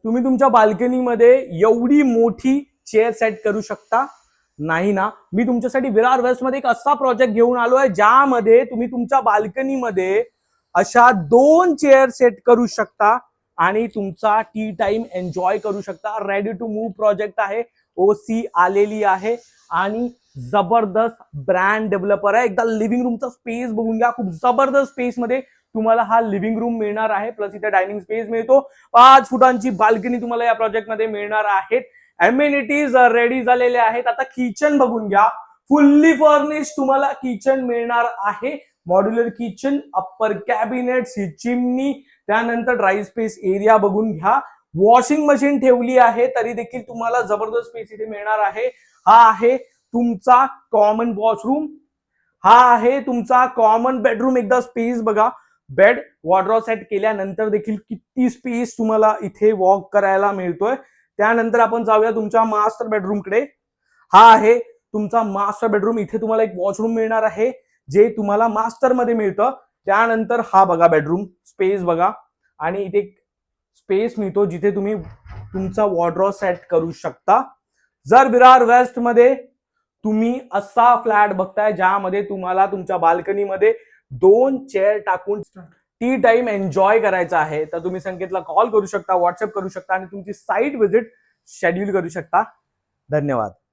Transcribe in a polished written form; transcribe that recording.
तुम्ही तुमच्या बाल्कनीमध्ये एवढी मोठी चेअर सेट करू शकता? नाही ना. मी तुमच्यासाठी विरार वेस्ट मध्ये एक असा प्रोजेक्ट घेऊन आलोय ज्यामध्ये तुम्ही तुमच्या बाल्कनीमध्ये अशा 2 चेअर सेट करू शकता आणि तुमचा टी टाइम एन्जॉय करू शकता. रेडी टू मूव्ह प्रोजेक्ट आहे. ओसी आलेली आहे आणि जबरदस्त ब्रँड डेव्हलपर आहे. एकदा लिव्हिंग रूमचा स्पेस बघून घ्या. खूप जबरदस्त स्पेस मध्ये तुम्हाला हा लिव्हिंग रूम मिळणार आहे. प्लस इथे डायनिंग स्पेस मिळतो. 5 फुटांची बाल्कनी तुम्हाला या प्रोजेक्ट मध्ये मिळणार आहेत. एम्युनिटीज रेडी झालेले आहेत. आता किचन बघून घ्या. फुल्ली फर्निश तुम्हाला किचन मिळणार आहे. मॉड्युलर किचन, अप्पर कॅबिनेट, ही चिमनी, त्यानंतर ड्राय स्पेस एरिया बघून घ्या. वॉशिंग मशीन ठेवली आहे तरी देखील तुम्हाला जबरदस्त स्पेस इथे मिळणार आहे. हा आहे तुमचा कॉमन वॉशरूम. हा आहे तुमचा कॉमन बेडरूम. एकदा स्पेस बघा. बेड वॉर्डरोब सेट केल्यानंतर देखील किती स्पेस तुम्हाला इथे वॉक करायला मिळतोय. त्यानंतर आपण जाऊया तुमच्या मास्टर बेडरूम कडे. हा आहे तुमचा मास्टर बेडरूम. इथे तुम्हाला एक वॉशरूम मिळणार आहे जे तुम्हाला मास्टर मध्ये मिळतं. त्यानंतर हा बघा बेडरूम स्पेस बघा आणि इथे स्पेस मिळतो जिथे तुम्ही तुमचा वॉर्डरोब सेट करू शकता. जर विरार वेस्ट मध्ये तुम्ही असा फ्लॅट बघताय ज्यामध्ये तुम्हाला तुमच्या बाल्कनीमध्ये 2 चेअर टाकून टी टाइम एन्जॉय करायचा आहे तर तुम्ही संकेतला कॉल करू शकता, व्हॉट्सअप करू शकता आणि तुमची साईट व्हिजिट शेड्यूल करू शकता. धन्यवाद.